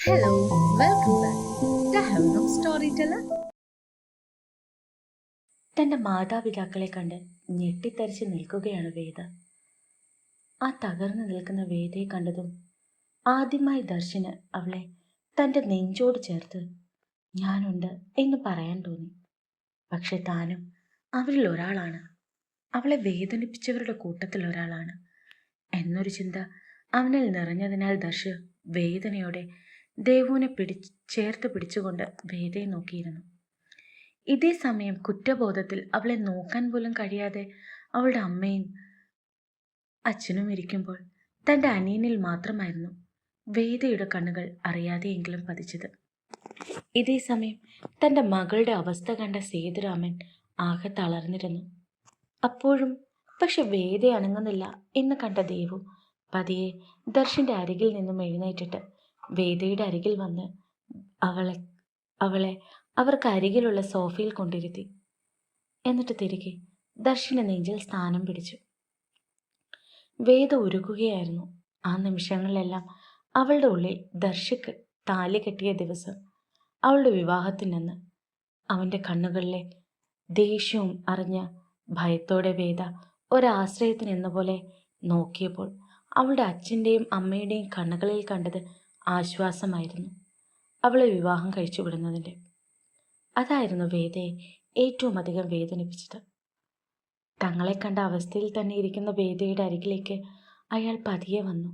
Hello, welcome back to Heaven of Storyteller. തൻ്റെ മാതാപിതാക്കളെ കണ്ട് ഞെട്ടിത്തരിച്ച് നിൽക്കുകയാണ് വേദ. ആ തകർന്നു നിൽക്കുന്ന വേദയെ കണ്ടതും ആദ്യമായി ദർശന് അവളെ തൻ്റെ നെഞ്ചോട് ചേർത്ത് ഞാനുണ്ട് എന്ന് പറയാൻ തോന്നി. പക്ഷെ താനും അവരിൽ ഒരാളാണ്, അവളെ വേദനിപ്പിച്ചവരുടെ കൂട്ടത്തിൽ ഒരാളാണ് എന്നൊരു ചിന്ത അവനിൽ നിറഞ്ഞതിനാൽ ദർശ് വേദനയോടെ ദേവുവിനെ ചേർത്ത് പിടിച്ചുകൊണ്ട് വേദയെ നോക്കിയിരുന്നു. ഇതേ സമയം കുറ്റബോധത്തിൽ അവളെ നോക്കാൻ പോലും കഴിയാതെ അവളുടെ അമ്മയും അച്ഛനും ഇരിക്കുമ്പോൾ തൻ്റെ അനിയനിൽ മാത്രമായിരുന്നു വേദയുടെ കണ്ണുകൾ അറിയാതെയെങ്കിലും പതിച്ചത്. ഇതേ സമയം തൻ്റെ മകളുടെ അവസ്ഥ കണ്ട സേതുരാമൻ ആകെ തളർന്നിരുന്നു. അപ്പോഴും പക്ഷെ വേദ അനങ്ങുന്നില്ല എന്ന് കണ്ട ദേവു പതിയെ ദർശന്റെ അരികിൽ നിന്നും എഴുന്നേറ്റിട്ട് വേദയുടെ അരികിൽ വന്ന് അവളെ അവർക്ക് അരികിലുള്ള സോഫയിൽ കൊണ്ടിരുത്തി. എന്നിട്ട് തിരികെ ദർശന്റെ നെഞ്ചിൽ സ്ഥാനം പിടിച്ചു. വേദ ഉരുകുകയായിരുന്നു. ആ നിമിഷങ്ങളിലെല്ലാം അവളുടെ ഉള്ളിൽ ദർശക്ക് താലി കെട്ടിയ ദിവസം, അവളുടെ വിവാഹത്തിനെന്ന് അവൻ്റെ കണ്ണുകളിലെ ദേഷ്യവും അറിഞ്ഞ ഭയത്തോടെ വേദ ഒരാശ്രയത്തിനെന്ന പോലെ നോക്കിയപ്പോൾ അവളുടെ അച്ഛൻ്റെയും അമ്മയുടെയും കണ്ണുകളിൽ കണ്ടത് ആശ്വാസമായിരുന്നു. അവളെ വിവാഹം കഴിച്ചു വിടുന്നതിൻ്റെ. അതായിരുന്നു വേദയെ ഏറ്റവും അധികം വേദനിപ്പിച്ചത്. തങ്ങളെ കണ്ട അവസ്ഥയിൽ തന്നെ ഇരിക്കുന്ന വേദയുടെ അരികിലേക്ക് അയാൾ പതിയെ വന്നു.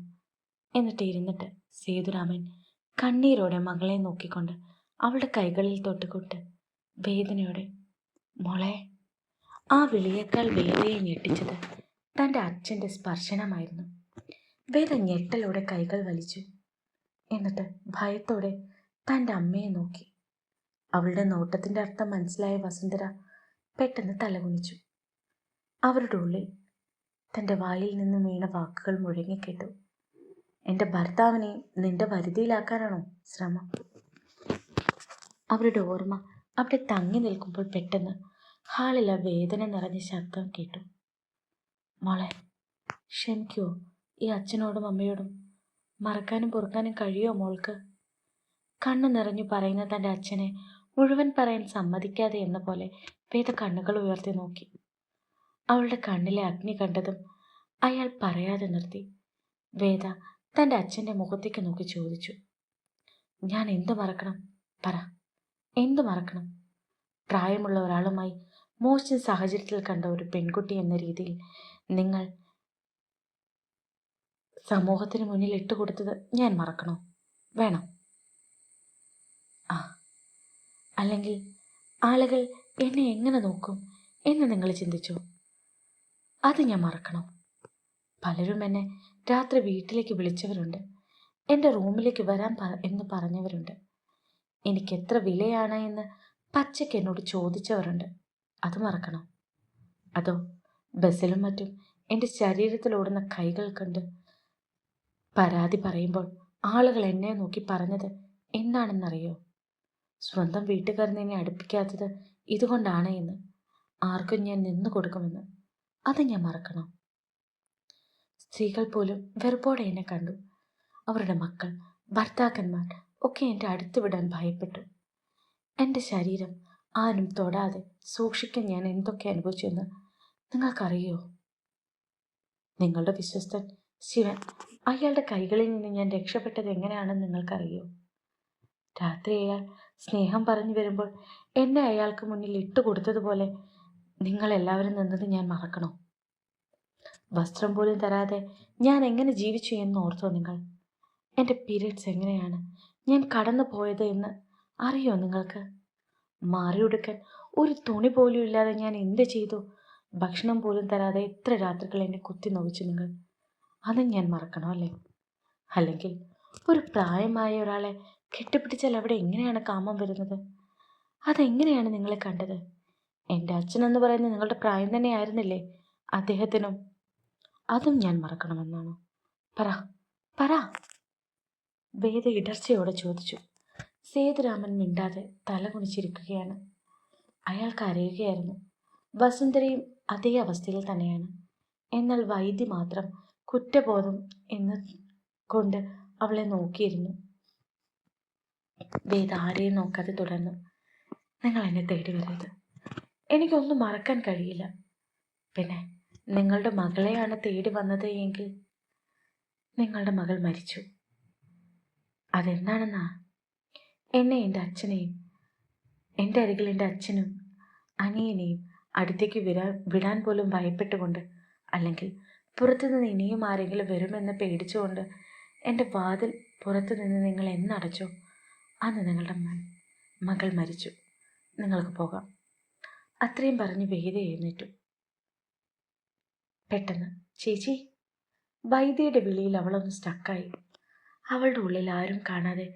എന്നിട്ട് ഇരുന്നിട്ട് സേതുരാമൻ കണ്ണീരോടെ മകളെ നോക്കിക്കൊണ്ട് അവളുടെ കൈകളിൽ തൊട്ടുകൊട്ട് വേദനയോടെ മോളെ. ആ വിളിയേക്കാൾ വേദയെ ഞെട്ടിച്ചത് തൻ്റെ അച്ഛൻ്റെ സ്പർശനമായിരുന്നു. വേദ ഞെട്ടലോടെ കൈകൾ വലിച്ചു. എന്നിട്ട് ഭയത്തോടെ തൻ്റെ അമ്മയെ നോക്കി. അവളുടെ നോട്ടത്തിൻ്റെ അർത്ഥം മനസ്സിലായ വസുന്ധര പെട്ടെന്ന് തലകുനിച്ചു. അവരുടെ ഉള്ളിൽ തൻ്റെ വായിൽ നിന്നും വീണ വാക്കുകൾ മുഴങ്ങിക്കേട്ടു. എൻ്റെ ഭർത്താവിനെ നിന്റെ വരുതിയിലാക്കാനാണോ ശ്രമം? അവരുടെ ഓർമ്മ അവിടെ തങ്ങി നിൽക്കുമ്പോൾ പെട്ടെന്ന് ഹാളിലെ വേദന നിറഞ്ഞ ശബ്ദം കേട്ടു. മോളെ, ക്ഷമിക്കുമോ? ഈ അച്ഛനോടും അമ്മയോടും മറക്കാനും പൊറുക്കാനും കഴിയുമോ മോൾക്ക്? കണ്ണു നിറഞ്ഞു പറയുന്ന തൻ്റെ അച്ഛനെ മുഴുവൻ പറയാൻ സമ്മതിക്കാതെ എന്ന പോലെ വേദ കണ്ണുകൾ ഉയർത്തി നോക്കി. അവളുടെ കണ്ണിലെ അഗ്നി കണ്ടതും അയാൾ പറയാതെ നിർത്തി. വേദ തൻ്റെ അച്ഛൻ്റെ മുഖത്തേക്ക് നോക്കി ചോദിച്ചു, ഞാൻ എന്തു മറക്കണം? പറ, എന്തു മറക്കണം? പ്രായമുള്ള ഒരാളുമായി മോശം സാഹചര്യത്തിൽ കണ്ട ഒരു പെൺകുട്ടി എന്ന രീതിയിൽ നിങ്ങൾ സമൂഹത്തിന് മുന്നിൽ ഇട്ടുകൊടുത്തത് ഞാൻ മറക്കണോ? വേണം. അല്ലെങ്കിൽ ആളുകൾ എന്നെ എങ്ങനെ നോക്കും എന്ന് നിങ്ങൾ ചിന്തിച്ചോ? അത് ഞാൻ മറക്കണോ? പലരും എന്നെ രാത്രി വീട്ടിലേക്ക് വിളിച്ചവരുണ്ട്, എൻ്റെ റൂമിലേക്ക് വരാൻ എന്ന് പറഞ്ഞവരുണ്ട്. എനിക്ക് എത്ര വിലയാണ് എന്ന് പച്ചയ്ക്ക് എന്നോട് ചോദിച്ചവരുണ്ട്. അത് മറക്കണോ? അതോ ബസ്സിലും മറ്റും എൻ്റെ ശരീരത്തിലോടുന്ന കൈകൾ കണ്ട് പരാതി പറയുമ്പോൾ ആളുകൾ എന്നെ നോക്കി പറഞ്ഞത് എന്താണെന്നറിയോ? സ്വന്തം വീട്ടുകാർ നിന്നെ അടുപ്പിക്കാത്തത് ഇതുകൊണ്ടാണ് എന്ന്, ആർക്കും ഞാൻ നിന്നു കൊടുക്കുമെന്ന്. അത് ഞാൻ മറക്കണം? സ്ത്രീകൾ പോലും വെറുപ്പോടെ എന്നെ കണ്ടു. അവരുടെ മക്കൾ, ഭർത്താക്കന്മാർ ഒക്കെ എൻ്റെ അടുത്ത് വിടാൻ ഭയപ്പെട്ടു. എൻ്റെ ശരീരം ആരും തൊടാതെ സൂക്ഷിക്കാൻ ഞാൻ എന്തൊക്കെ അനുഭവിച്ചെന്ന് നിങ്ങൾക്കറിയോ? നിങ്ങളുടെ വിശ്വസ്തൻ ശിവൻ, അയാളുടെ കൈകളിൽ നിന്ന് ഞാൻ രക്ഷപ്പെട്ടത് എങ്ങനെയാണെന്ന് നിങ്ങൾക്കറിയോ? രാത്രി അയാൾ സ്നേഹം പറഞ്ഞു വരുമ്പോൾ എന്നെ അയാൾക്ക് മുന്നിൽ ഇട്ടുകൊടുത്തതുപോലെ നിങ്ങളെല്ലാവരും നിന്നത് ഞാൻ മറക്കണോ? വസ്ത്രം പോലും തരാതെ ഞാൻ എങ്ങനെ ജീവിച്ചു എന്ന് ഓർത്തോ നിങ്ങൾ? എൻ്റെ പീരിയഡ്സ് എങ്ങനെയാണ് ഞാൻ കടന്നു പോയത് എന്ന് അറിയോ നിങ്ങൾക്ക്? മാറിയുടുക്കാൻ ഒരു തുണി പോലും ഇല്ലാതെ ഞാൻ എന്ത് ചെയ്തു? ഭക്ഷണം പോലും തരാതെ എത്ര രാത്രികൾ എന്നെ കുത്തി നോവിച്ചു നിങ്ങൾ? അതും ഞാൻ മറക്കണോ അല്ലേ? അല്ലെങ്കിൽ ഒരു പ്രായമായ ഒരാളെ കെട്ടിപ്പിടിച്ചാൽ അവിടെ എങ്ങനെയാണ് കാമം വരുന്നത്? അതെങ്ങനെയാണ് നിങ്ങളെ കണ്ടത്? എൻ്റെ അച്ഛനെന്ന് പറയുന്നത് നിങ്ങളുടെ പ്രായം തന്നെ ആയിരുന്നില്ലേ അദ്ദേഹത്തിനും? അതും ഞാൻ മറക്കണമെന്നാണോ? പറ പറ, വേദ ഇടർച്ചയോടെ ചോദിച്ചു. സേതുരാമൻ മിണ്ടാതെ തല കുനിച്ചിരിക്കുകയാണ്. അയാൾ കരയുകയായിരുന്നു. വസുന്ധരയും അതേ അവസ്ഥയിൽ തന്നെയാണ്. എന്നാൽ വൈദ്യ മാത്രം കുറ്റബോധം എന്ന് കൊണ്ട് അവളെ നോക്കിയിരുന്നു. വേദ ആരെയും നോക്കാതെ തുടർന്നു. നിങ്ങൾ എന്നെ തേടി വരരുത്. എനിക്കൊന്നും മറക്കാൻ കഴിയില്ല. പിന്നെ നിങ്ങളുടെ മകളെയാണ് തേടി വന്നത് എങ്കിൽ നിങ്ങളുടെ മകൾ മരിച്ചു. അതെന്താണെന്നാ എന്നെ എൻ്റെ അച്ഛനെയും എൻ്റെ അരികിൽ എൻ്റെ അച്ഛനും അനിയനെയും അടുത്തേക്ക് വിടാൻ പോലും ഭയപ്പെട്ടുകൊണ്ട്, അല്ലെങ്കിൽ പുറത്തുനിന്ന് ഇനിയും ആരെങ്കിലും വരുമെന്ന് പേടിച്ചുകൊണ്ട് എൻ്റെ വാതിൽ പുറത്തു നിന്ന് നിങ്ങൾ എന്നടച്ചോ അന്ന് നിങ്ങളുടെ മകൾ മരിച്ചു. നിങ്ങൾക്ക് പോകാം. അത്രയും പറഞ്ഞ് വേദ എഴുന്നേറ്റു. പെട്ടെന്ന് ചേച്ചി വൈദ്യയുടെ വിളിയിൽ അവളൊന്ന് സ്റ്റക്കായി. അവളുടെ ഉള്ളിൽ ആരും കാണാതെ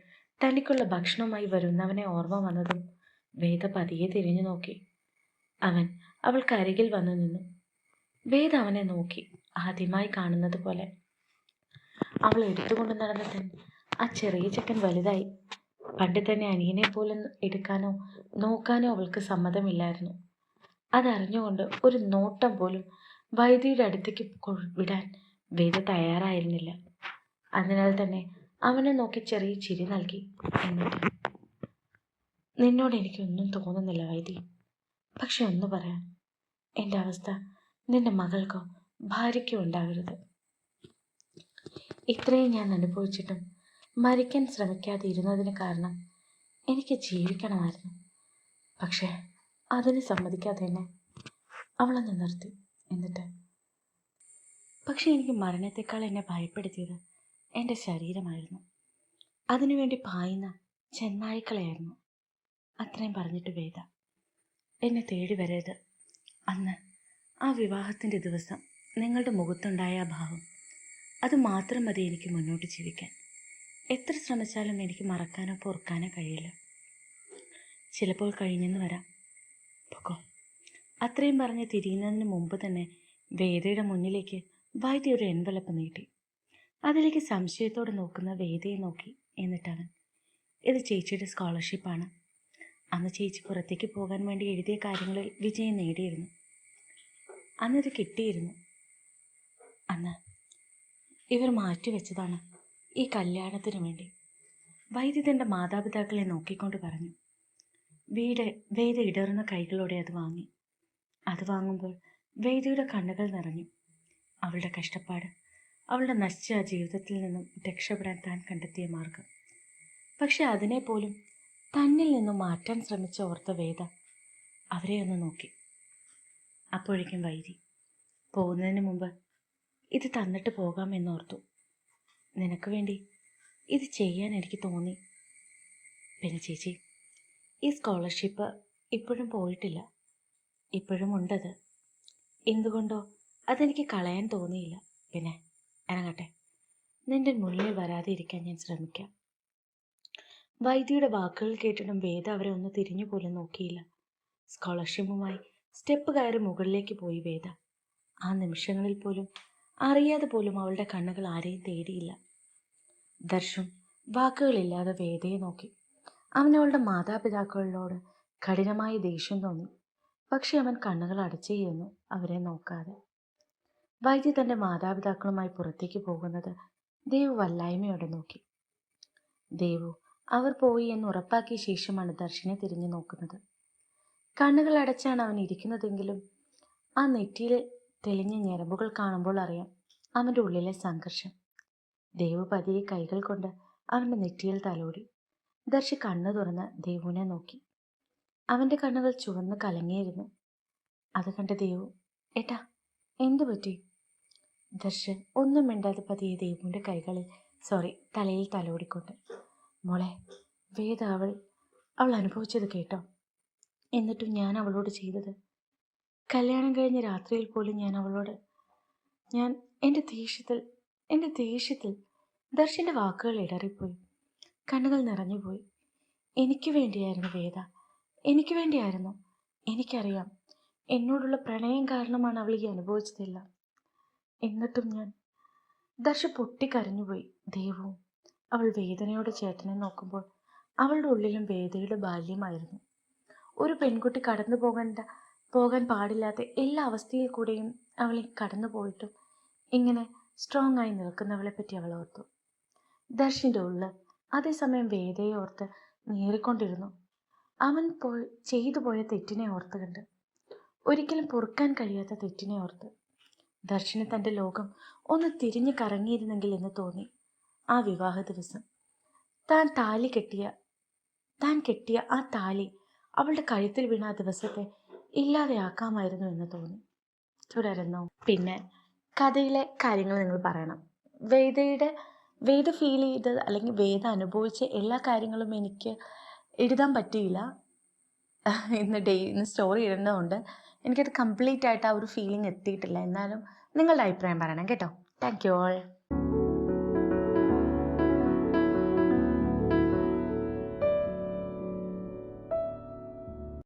തനിക്കുള്ള ഭക്ഷണവുമായി വരുന്നവനെ ഓർമ്മ വന്നതും വേദ പതിയെ തിരിഞ്ഞു നോക്കി. അവൻ അവൾക്കരികിൽ വന്നു നിന്നു. വേദ അവനെ നോക്കി, ആദ്യമായി കാണുന്നത് പോലെ. അവൾ എടുത്തുകൊണ്ട് നടന്ന ആ ചെറിയ ചെക്കൻ വലുതായി. പണ്ട് തന്നെ അനിയനെ പോലും എടുക്കാനോ നോക്കാനോ അവൾക്ക് സമ്മതമില്ലായിരുന്നു. അതറിഞ്ഞുകൊണ്ട് ഒരു നോട്ടം പോലും വൈദ്യയുടെ അടുത്തേക്ക് വിടാൻ വേദ തയ്യാറായിരുന്നില്ല. അതിനാൽ തന്നെ അവനെ നോക്കി ചെറിയ ചിരി നൽകി. എന്നിട്ട്, നിന്നോട് എനിക്കൊന്നും തോന്നുന്നില്ല വൈദ്യ. പക്ഷെ ഒന്ന് പറയാൻ, എൻ്റെ അവസ്ഥ നിന്റെ മകൾക്കോ ഭാര്യയ്ക്കോ ഉണ്ടാകരുത്. ഇത്രയും ഞാൻ അനുഭവിച്ചിട്ടും മരിക്കാൻ ശ്രമിക്കാതെ ഇരുന്നതിന് കാരണം എനിക്ക് ജീവിക്കണമായിരുന്നു. പക്ഷേ അതിന് സമ്മതിക്കാതെ തന്നെ അവളൊന്ന് നിർത്തി. എന്നിട്ട്, പക്ഷെ എനിക്ക് മരണത്തെക്കാൾ എന്നെ ഭയപ്പെടുത്തിയത് എൻ്റെ ശരീരമായിരുന്നു. അതിനുവേണ്ടി പായുന്ന ചെന്നായ്ക്കളയായിരുന്നു. അത്രയും പറഞ്ഞിട്ട് വേദ, എന്നെ തേടി വരരുത്. അന്ന് ആ വിവാഹത്തിൻ്റെ ദിവസം നിങ്ങളുടെ മുഖത്തുണ്ടായ ആ ഭാവം, അത് മാത്രം മതി എനിക്ക് മുന്നോട്ട് ജീവിക്കാൻ. എത്ര ശ്രമിച്ചാലും എനിക്ക് മറക്കാനോ പൊറുക്കാനോ കഴിയില്ല. ചിലപ്പോൾ കഴിഞ്ഞെന്ന് വരാം. പൊക്കോ. അത്രയും പറഞ്ഞ് തിരിയുന്നതിന് മുമ്പ് തന്നെ വേദയുടെ മുന്നിലേക്ക് വൈദ്യ ഒരു എൻവലപ്പ് നീട്ടി. അതിലേക്ക് സംശയത്തോടെ നോക്കുന്ന വേദയെ നോക്കി. എന്നിട്ടവൻ, ഇത് ചേച്ചിയുടെ സ്കോളർഷിപ്പാണ്. അന്ന് ചേച്ചി പുറത്തേക്ക് പോകാൻ വേണ്ടി എഴുതിയ കാര്യങ്ങളിൽ വിജയം നേടിയിരുന്നു. അന്നിത് കിട്ടിയിരുന്നു. അന്ന് ഇവർ മാറ്റിവെച്ചതാണ് ഈ കല്യാണത്തിന് വേണ്ടി. വൈദ്യ തൻ്റെ മാതാപിതാക്കളെ നോക്കിക്കൊണ്ട് പറഞ്ഞു. വേദ ഇടറുന്ന കൈകളോടെ അത് വാങ്ങി. അത് വാങ്ങുമ്പോൾ വേദയുടെ കണ്ണുകൾ നിറഞ്ഞു. അവളുടെ കഷ്ടപ്പാട്, അവളുടെ നശിച്ച ജീവിതത്തിൽ നിന്നും രക്ഷപ്പെടാൻ താൻ കണ്ടെത്തിയ മാർഗം. പക്ഷെ അതിനെ പോലും തന്നിൽ നിന്നും മാറ്റാൻ ശ്രമിച്ച ഓർത്ത വേദ അവരെ ഒന്ന് നോക്കി. അപ്പോഴേക്കും വൈദ്യ, പോകുന്നതിന് മുമ്പ് ഇത് തന്നിട്ട് പോകാമെന്നോർത്തു. നിനക്ക് വേണ്ടി ഇത് ചെയ്യാൻ എനിക്ക് തോന്നി. പിന്നെ ചേച്ചി, ഈ സ്കോളർഷിപ്പ് ഇപ്പോഴും പോയിട്ടില്ല. ഇപ്പോഴും ഉണ്ടത്. എന്തുകൊണ്ടോ അതെനിക്ക് കളയാൻ തോന്നിയില്ല. പിന്നെ ഇറങ്ങട്ടെ. നിന്റെ മുന്നിൽ വരാതെ ഇരിക്കാൻ ഞാൻ ശ്രമിക്കാം. വൈദ്യയുടെ വാക്കുകൾ കേട്ടിട്ടും വേദ അവരെ ഒന്ന് തിരിഞ്ഞു പോലും നോക്കിയില്ല. സ്കോളർഷിപ്പുമായി സ്റ്റെപ്പ് കയറി മുകളിലേക്ക് പോയി വേദ. ആ നിമിഷങ്ങളിൽ പോലും അറിയാതെ പോലും അവളുടെ കണ്ണുകൾ ആരെയും തേടിയില്ല. ദർശൻ വാക്കുകളില്ലാതെ വേദയെ നോക്കി. അവനവളുടെ മാതാപിതാക്കളോട് കഠിനമായ ദേഷ്യം തോന്നി. പക്ഷെ അവൻ കണ്ണുകൾ അടച്ചിരുന്നു, അവരെ നോക്കാതെ. വൈദ്യ തൻ്റെ മാതാപിതാക്കളുമായി പുറത്തേക്ക് പോകുന്നത് ദേവു വല്ലായ്മയോടെ നോക്കി. ദേവു അവർ പോയി എന്ന് ഉറപ്പാക്കിയ ശേഷമാണ് ദർശനെ തിരിഞ്ഞു നോക്കുന്നത്. കണ്ണുകൾ അടച്ചാണ് അവൻ ഇരിക്കുന്നതെങ്കിലും ആ നെറ്റിയിൽ തെളിഞ്ഞ ഞരമ്പുകൾ കാണുമ്പോൾ അറിയാം അവൻ്റെ ഉള്ളിലെ സംഘർഷം. ദേവു പതിയെ കൈകൾ കൊണ്ട് അവൻ്റെ നെറ്റിയിൽ തലോടി. ദർശി കണ്ണു തുറന്ന് ദേവുവിനെ നോക്കി. അവൻ്റെ കണ്ണുകൾ ചുവന്ന് കലങ്ങിയിരുന്നു. അത് കണ്ട ദേവു, ഏട്ടാ എന്തു പറ്റി? ദർശൻ ഒന്നും മിണ്ടാതെ പതിയെ ദേവുവിൻ്റെ തലയിൽ തലോടിക്കൊണ്ട്, മോളെ വേദ അവൾ അനുഭവിച്ചത് കേട്ടോ? എന്നിട്ടും ഞാൻ അവളോട് ചെയ്തത്, കല്യാണം കഴിഞ്ഞ രാത്രിയിൽ പോലും ഞാൻ എൻ്റെ ദേഷ്യത്തിൽ ദർശൻ്റെ വാക്കുകൾ ഇടറിപ്പോയി. കണ്ണുകൾ നിറഞ്ഞുപോയി. എനിക്ക് വേണ്ടിയായിരുന്നു വേദ, എനിക്ക് വേണ്ടിയായിരുന്നു. എനിക്കറിയാം എന്നോടുള്ള പ്രണയം കാരണമാണ് അവൾ ഈ അനുഭവിച്ചതെല്ലാം. എന്നിട്ടും ദർശ പൊട്ടിക്കരഞ്ഞുപോയി. ദേവവും അവൾ വേദനയോടെ ചേട്ടനെ നോക്കുമ്പോൾ അവളുടെ ഉള്ളിലും വേദയുടെ ബാല്യമായിരുന്നു. ഒരു പെൺകുട്ടി പോകാൻ പാടില്ലാത്ത എല്ലാ അവസ്ഥയിൽ കൂടെയും അവളെ കടന്നു പോയിട്ടും ഇങ്ങനെ സ്ട്രോങ് ആയി നിൽക്കുന്നവളെ പറ്റി അവൾ ഓർത്തു. ദർശിൻ്റെ ഉള്ളിൽ അതേസമയം വേദയെ ഓർത്ത് നീറിക്കൊണ്ടിരുന്നു. അവൻ ചെയ്തു പോയ തെറ്റിനെ ഓർത്ത് കണ്ട്, ഒരിക്കലും പൊറുക്കാൻ കഴിയാത്ത തെറ്റിനെ ഓർത്ത്. ദർശന് തൻ്റെ ലോകം ഒന്ന് തിരിഞ്ഞു കറങ്ങിയിരുന്നെങ്കിൽ എന്ന് തോന്നി. ആ വിവാഹ ദിവസം താൻ കെട്ടിയ ആ താലി അവളുടെ കഴുത്തിൽ വീണ ആ ദിവസത്തെ ഇല്ലാതെയാക്കാമായിരുന്നു എന്ന് തോന്നി. തുടരുന്നു. പിന്നെ കഥയിലെ കാര്യങ്ങൾ നിങ്ങൾ പറയണം. വേദ ഫീൽ ചെയ്ത് അല്ലെങ്കിൽ വേദ അനുഭവിച്ച എല്ലാ കാര്യങ്ങളും എനിക്ക് എഴുതാൻ പറ്റിയില്ല. ഇന്ന് സ്റ്റോറി ഇടുന്നതുകൊണ്ട് എനിക്കത് കംപ്ലീറ്റ് ആയിട്ട് ആ ഒരു ഫീലിംഗ് എത്തിയിട്ടില്ല. എന്നാലും നിങ്ങളുടെ അഭിപ്രായം പറയണം കേട്ടോ. Thank you all.